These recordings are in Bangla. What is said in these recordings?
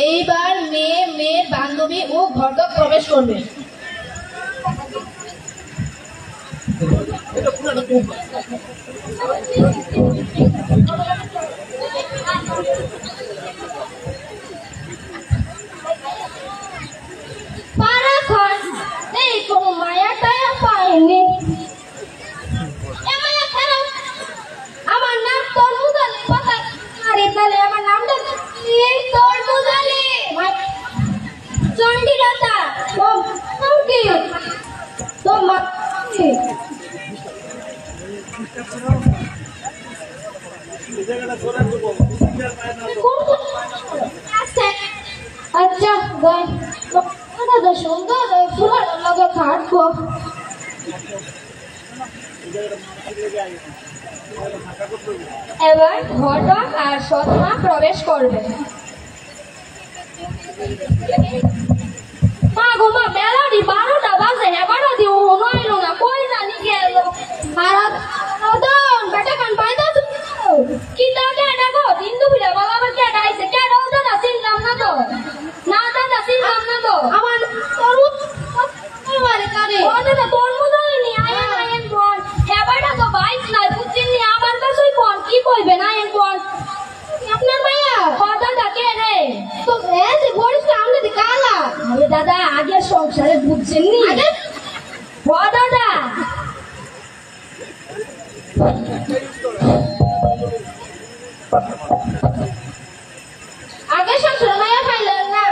এইবার মেয়ের বান্ধবী ও ঘটক প্রবেশ করবে। अच्छा सुंदर लगे खाटको এবার ঘটক আর সৎমা প্রবেশ করবে। মা গো মা বেলাটি 12টা বাজে এবারও দিও হইলো না কই জানি গেল আর বেটা কান পাইতা কি দাদা দেখো হিন্দু বিলে বাবা আবার কে গাইছে কে দাদা চিনলাম না তো না দাদা চিনলাম না তো আমার তরুণ মারে কারে ও দাদা তোর মুদালে নি আয়েন বল এবারটা তো বাইক নাই বুঝছিনি আমার কাছেই কোন কি কইবে না আয়েন বল আপনার মাইয়া ও দাদা কে রে তো এই যে বলিস আমরা দি কালা আরে দাদা আগে সংসারে বুঝছেন নি আগে ও দাদা আগে সংসারে মায়া খাইলেন না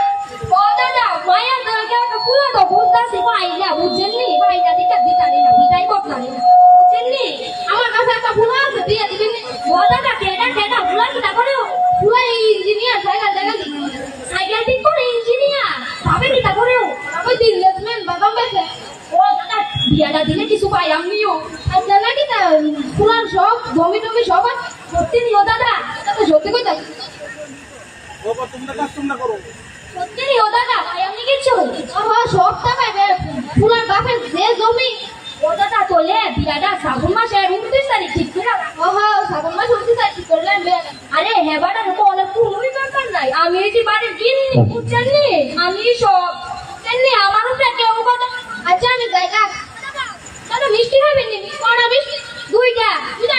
ও দাদা মায়া দাদা একটা পুরো তো বুঝতাছি পাইলা বুঝছেন নি পাইলা দিতারি না বিদায় করতারি না বুঝছেন নি আমার কাছে একটা ফুলা আছে দিয়ে দিবেন ও দাদা কেডা ফুলা কি তা করে পুরো ইঞ্জিনিয়ার সাইকেল ঠিক করে ইঞ্জিনিয়ার তবে কি তা করে আমি বিজনেসম্যান বাদাম বেচে ও দাদা বিয়াটা দিলে কিছু পাই আমিও আর জানা কি তা ফুলার সব জমি টমি সব সত্যি নিও দাদা এটা তো সত্যি কইতা বাবা তোমরা কাজ তোমরা করো সত্যি নিও দাদা ভাই আমি কিছু হ্যাঁ সব টাকা ফুলার বাপের যে জমি ও দাদা তোলে বিয়াটা শ্রাবণ মাসে 29 তারিখ ঠিক করে হ্যাঁ শ্রাবণ মাস 29 তারিখ ঠিক করলেন আরে হেবাটা তো অনেক কোনোই দরকার নাই আমি এই যে বাড়ির কিনি বুঝছেন নি আমি সব জানি আমারও পেটে ও কথা আচ্ছা আমি জায়গা দাদা মিষ্টি খাবেন নি কড়া মিষ্টি দুইটা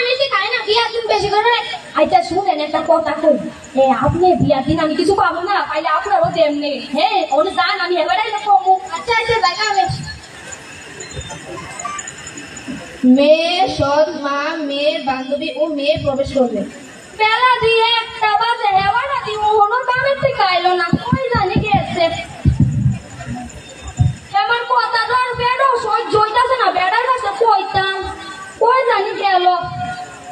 মিষ্টি খাই না বিয়া দিন বেশি করে আচ্ছা শুনেন একটা কথা কই আপনি বিয়া দিন আমি কিছু পাবো না পাইলে আপনারও তেমনি হ্যাঁ ওনে জান আমি হেবাটাই তো কমু আচ্ছা জায়গা আমি মেয়ে, সৎ মা, মেয়ের বান্ধবী ও মেয়ে প্রবেশ করবে। বেলা দিয়ে একটা বাজে হেবাটা দি ওনো দামের থেকে আইলো না, কই জানি গেছে। আমার কথা ধর বেড়ো সহ্য হইতাছে না, বেড়ার কাছে কইতাম কই জানি গেল।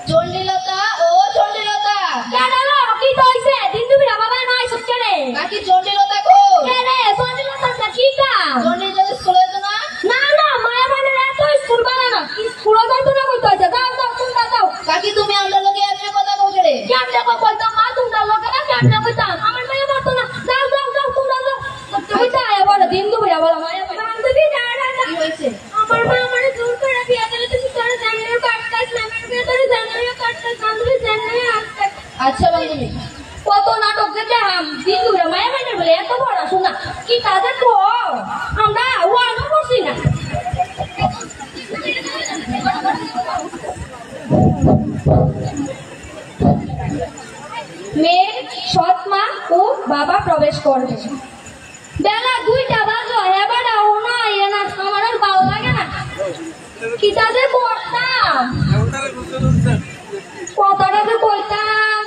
চন্ডিলতা ও চন্ডিলতা, বেড়ালো কি তো হইছে? দিন তুমি বাবা নাই সত্যি রে নাকি চন্ডিলতা কো? কে রে সঞ্জিলতা কি কাম? চন্ডিলতা স্কুলে যেত না? না না মায়া মানে এত স্কুল বানানো স্কুল যাইতো না কইতো আছে। দাও দাও তুমি দাও। কাকি তুমি আমরা লোকে এমনি কথা বলছে রে? কেমনে কইতাম মা তুমি দাও লোকে না কেমনে কইতাম আমার মায়া মারতো না। দাও দাও দাও তুমি দাও। কইতা আয়া বড় দিন দুপুরে বড় মায়া বান্ধবী না না কি হয়েছে? আমার মা আমারে জোর করে বিয়া দিলে তুমি তোর জানার কাটতাস না আমার বিয়া তোর জানার কাটতাস বান্ধবী জানার আসতে। আচ্ছা বান্ধবী, কত নাটক দেখে দিন দুপুরে মায়া মানে বলে এত বড় শোনা কি তাদের তো আমরা ওয়ানো বসি না। মেয়ের সৎ মা ও বাবা প্রবেশ করবে। বেলা 2টা বাজো এবারে ওনা আইয়ে না, আমার আর ভালো লাগে না। কি তাদের করতাম কথাটা যে কইতাম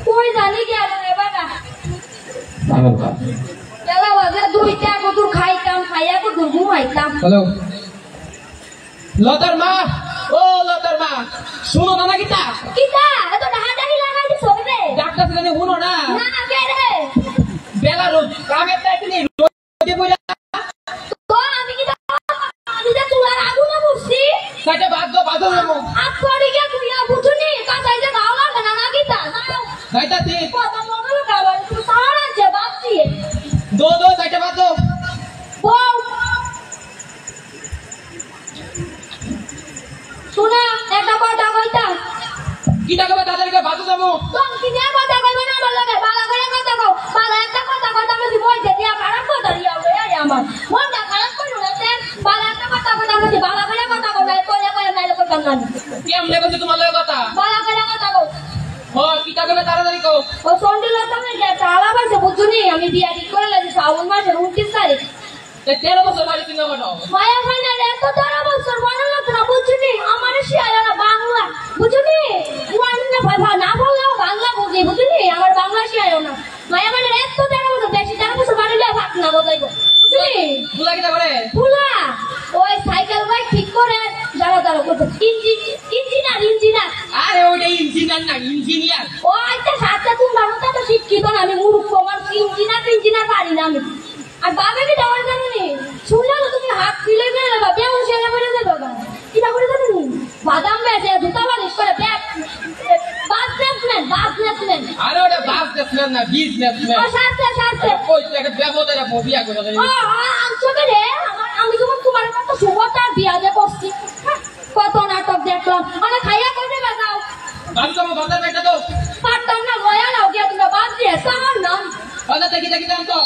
কই জানি গেল এবারে। বেলা বাজে 2টা কত খাইতাম খাইয়া কত ঘুমাইতাম। হ্যালো লতার মা, ও লতার মা, শুনো না নাকি তা কিতা এত ডাহাডাহি লাগাই দিছ রে? ডাক্তার ছেলে শুনো না, না কে রে? বেলা রোদ কামের টাইমে নেই, রোদে পড়ে তো আমি কি আমি যে চুলার আগুনে বসছি সাইডে বাদ দেবো আজ করে গিয়া তুই না বুঝুনি কাঁচাই যে ভালো লাগে না না কিতা না যাইতাছি কত মগল খাবার তুই সারা যে বাপছি দো সাইডে বাদ দো। বউ শোনা একটা কথা কইতা কি টাকা তাদেরকে বাদ দেবো। তুমি কি নিয়ে কথা কইবে না আমার লাগে ভালো করে কথা কও। ভালো একটা কথা কথা বলি বইতে দিয়া খারাপ কথা দিয়া ওই আমার মনটা খারাপ করো না তেন ভালো একটা কথা কথা বলি ভালো করে কথা কও না তোলে কই নাইলে কই কান্না কেমনে বলছে তোমার লগে কথা? ভালো করে কথা কও। ও কি টাকা তাড়াতাড়ি কও। ও সন্ডিলতা মে যে তালা পাইছে বুঝুনি আমি বিয়া ঠিক করে লাগি শ্রাবণ মাসের 29 তারিখ। 13 বছর বাড়ি তুমি বানাও মায়া খানে এত 13 বছর বানালো না বুঝুনি আমার শিয়ারা বাংলা বুঝুনি ওয়ান্না ভাবা না বললেও বাংলা বুঝি বুঝুনি আমার বাংলা শিয়াও না। মায়া মানে এত 13 বছর বেশি 13 বছর বাড়িলে ভাগ না বজাইবো বুঝুনি। বুলা কিটা করে ফুলা ওই সাইকেল বাইক ঠিক করে যারা যারা করতে ইঞ্জিনিয়ার আরে ওইটা ইঞ্জিনিয়ার ও আচ্ছা সাথে তুমি ভাবতা তো শিক্ষিত না আমি মূর্খ আমার ইঞ্জিনিয়ার পারি না আমি। আর বাবা কি দেওয়ার জানি শুনলে তো তুমি হাত ফিলে গেলে বা বেউস হয়ে মরে যাবে বাবা কিটা করে জানি বাদাম বেচে জুতা বালিশ করে বাসনেসম্যান আরে ওটা বাসনেসম্যান না বিজনেসম্যান। ও সাথে কই তুই একটা ব্যবধারে বিয়া করে দেবি। ও আনছকে রে আমি যখন তোমার কথা শুভতার বিয়া দে করছি কত নাটক দেখলাম মানে খাইয়া করে বাজাও বান্দা বেটা দাও পারতাম না লয়া নাও গিয়া তোমরা বাদ দিয়ে সামান নাম বান্দা দেখি দাম তো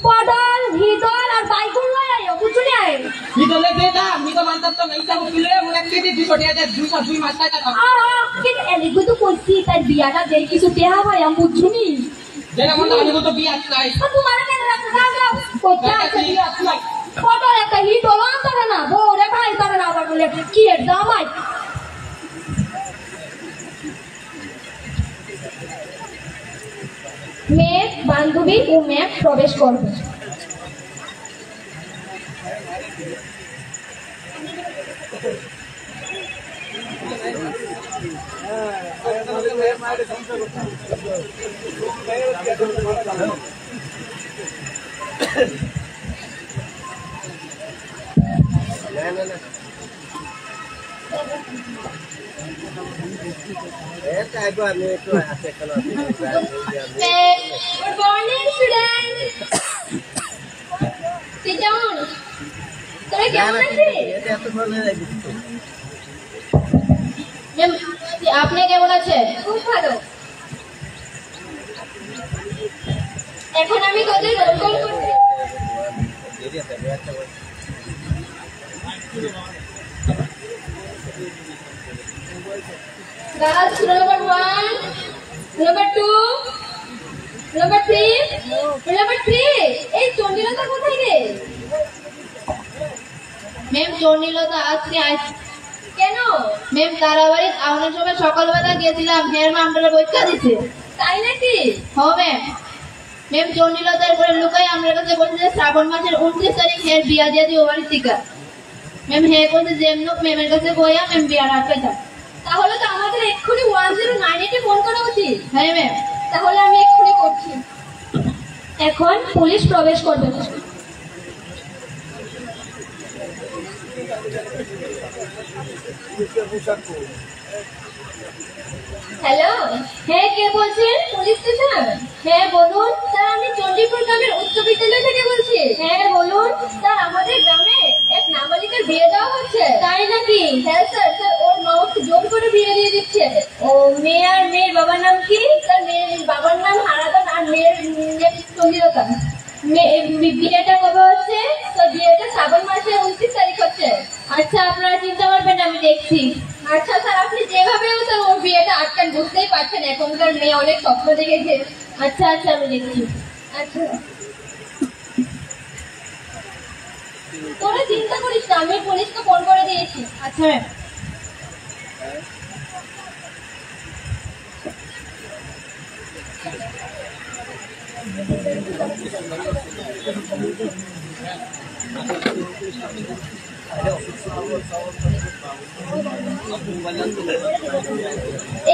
পটল ভিতর আর বাইকুল লয়া বুঝুনি আয় ভিতরে দে দাম নিতো বান্দা তো নাই যাবো কিলে মনে কেটে 200 টাকা দে 2 মাস টাকা দাও কিন্তু এলিগু তো কইছি তার বিয়াটা দেই কিছু দেয়া হয় আমি বুঝুনি যেটা মন আমি তো বিয়া চাই তোমার কেন রাখতে দাও কইতা আছে বিয়া চাই পটল একটা হিট হলো আনতারে না বউরে খাইতারে না আবার বলে কি এর দাম আই মেয়ের বান্ধবী ও মেয়ে প্রবেশ করবে। Good morning, students. Sit down. তোরা কেমন আছিস? আপনি কেমন আছেন? খুব ভালো। এখন আমি তোদের রোল কল করছি। Girls, roll number 1, number 2, number 3 এই চন্ডিলতা কোথায় রে? ম্যাম চন্ডিলতা আজকে কেন? ম্যাম তারা বাড়ি আউনের সময় সকালবেলা গেছিলাম, হের মা আমরা পরীক্ষা দিছে। তাই নাকি? হ ম্যাম। ম্যাম চন্ডিলতার করে লুকাই আমার কাছে বলছে যে শ্রাবণ মাসের 29 তারিখ হের বিয়া দিয়ে দিও বাড়ির টিকা। ম্যাম হে বলছে যেমন ম্যামের কাছে বইয়া ম্যাম বিয়ার আটকাইতাম। তাহলে তো আমাদের এক্ষুনি 1098 ফোন করা উচিত। হ্যাঁ ম্যাম। তাহলে আমি এক্ষুনি করছি। এখন পুলিশ প্রবেশ করবে। হ্যালো, হ্যাঁ কে বলছেন? Police station? হ্যাঁ বলুন। স্যার আমি চণ্ডীপুর গ্রামের উচ্চ বিদ্যালয় থেকে বলছি। হ্যাঁ বলুন। স্যার আমাদের গ্রামে এক নাবালিকার বিয়ে দেওয়া হচ্ছে। তাই নাকি? হ্যাঁ স্যার, ওর মা ওকে জোর করে বিয়ে দিয়ে দিচ্ছে। ও মেয়ে আর মেয়ের বাবার নাম কি? স্যার মেয়ের বাবার নাম হারাধন আর মেয়ের চন্দ্রিলতা। বিয়েটা কবে হচ্ছে? স্যার বিয়েটা শ্রাবণ মাসের 29 তারিখ হচ্ছে। আচ্ছা আপনারা চিন্তা করবেন, আমি দেখছি। আচ্ছা স্যার আপনি যেভাবে স্যার ওর বিয়েটা আটকান, বুঝতেই পারছেন এখনকার মেয়ে অনেক স্বপ্ন দেখেছে। আচ্ছা আচ্ছা আমি দেখছি। আচ্ছা তোরা চিন্তা করিস না, আমি পুলিশকে ফোন করে দিয়েছি। আচ্ছা ম্যাম।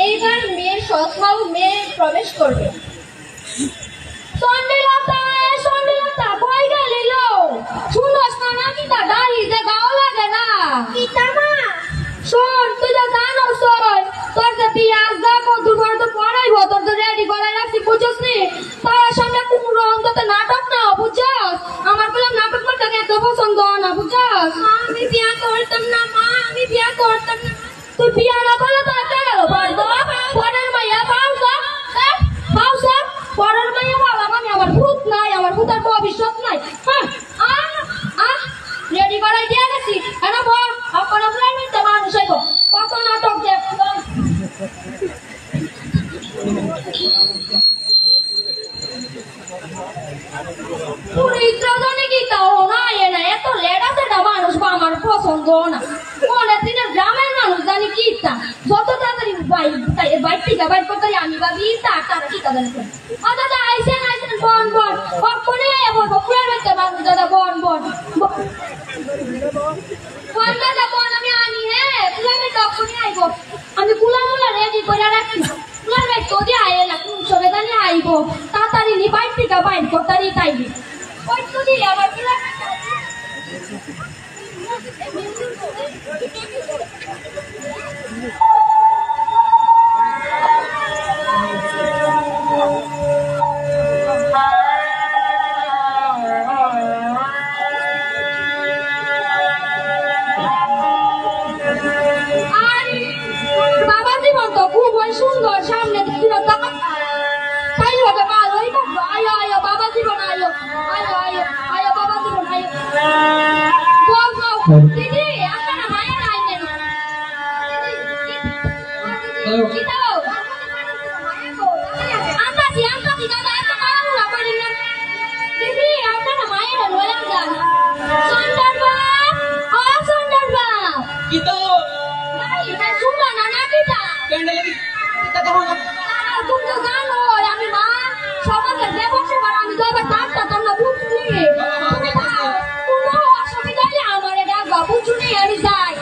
এইবার মেয়ের সৎমাও মেয়ে প্রবেশ করবে। সন্ডিলতা কই গেলি লো? শুনস না নাকি তা দাঁড়িয়ে গাও লাগে না? শোন তুই তো জানোস তোর যে পিয়াজ দা কত বড় তো পড়াইব, তোর তো রেডি করাই রাখছি বুঝছস নি? তার সামনে কোনো অন্তত নাটক না বুঝছস? আমার বললাম নাটক করতে এত পছন্দ না বুঝছস? আমি বিয়া করতাম না মা, আমি বিয়া করতাম না। তুই বিয়া না করলে তোর কে গেল পারবো? পরের মাইয়া পাউসা পরের মাইয়া বাবা মানে আমার ভূত নাই, আমার ভূতের ভবিষ্যৎ নাই। রেডি করাই দিয়ে গেছি। এনা বল আপনার প্ল্যান নিতে মানুষ আইব। কত নাটক দেখ এত লেট আছে মানুষ বা আমার পছন্দ না। অনেক দিনের গ্রামের মানুষ জানি কি যত তাড়াতাড়ি বাইক থেকে বাইক করতে আমি ভাবি তারা কি তাদের দাদা আইসেন বন কখনই বলবো ফুলের বাচ্চা মানুষ দাদা বন দাদা বন আমি আনি। হ্যাঁ ফুলের বাচ্চা কখনই আইব। আমি কুলামুলা রেডি করে রাখি। ফুলের বাচ্চা যদি আয়ে না কোন সবে জানি আইব, তাড়াতাড়ি নি বাইক থেকে বাইক করতে তাইবি ওই তো দিলে আবার ফুলের বাবা জীবন তো খুব সুন্দর, সামনে তাই হবে ভালোই থাকবো। আয়ো আয়ো বাবা জীবন আয়ো আয়ো আয়ো আয়ো বাবা জীবন আয়ো। দিদি আপনারা মায়ের আইলেন আন্তাছি দাদা এত মারু না পারি না। দিদি আপনারা মায়ের লয়ে যান। সুন্দরবা কি তো শুনো না নাকিটা প্যান্ডেল এটা তো হলো তুমি তো জানো আমি মা সমাজের ব্যবসা করা, আমি তো এবার ডাক্তার না বুঝলি। তুমি কোনো অসুবিধা নেই আমার ডাকবা বুঝুনি আমি যাই।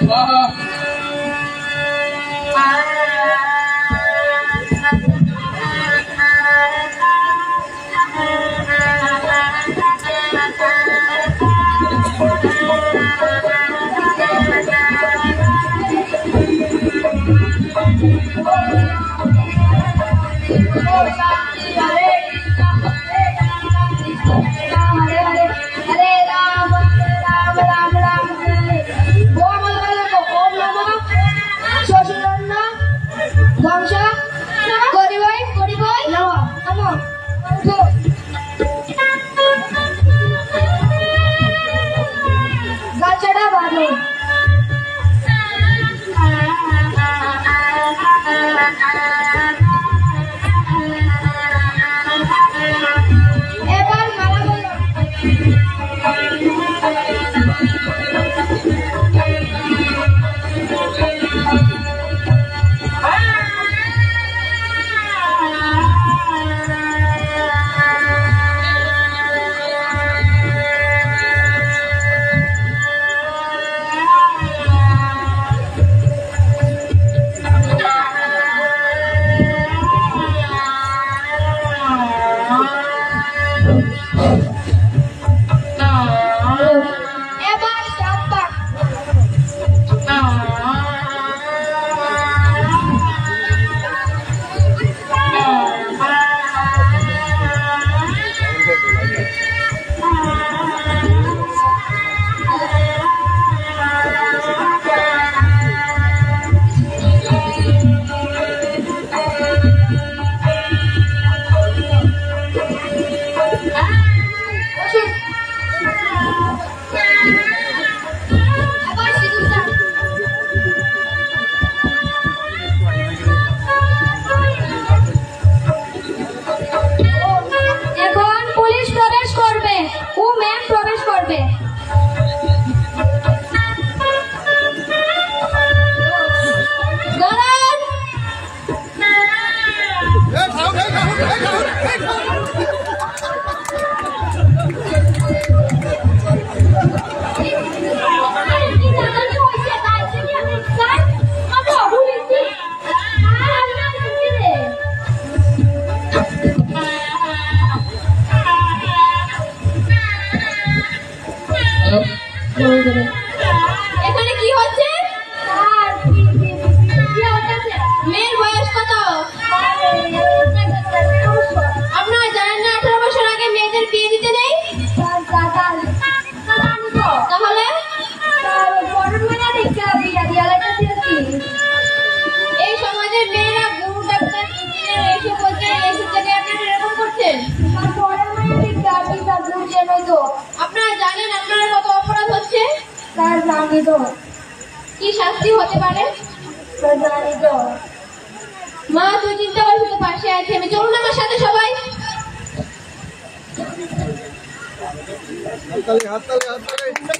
জানি তো কি শাস্তি হতে পারে? জানি তো মা তুই চিন্তা করিস, তো পাশে আছে আমি। চলুন আমার সাথে সবাই। হাততালি হাততালি হাততালি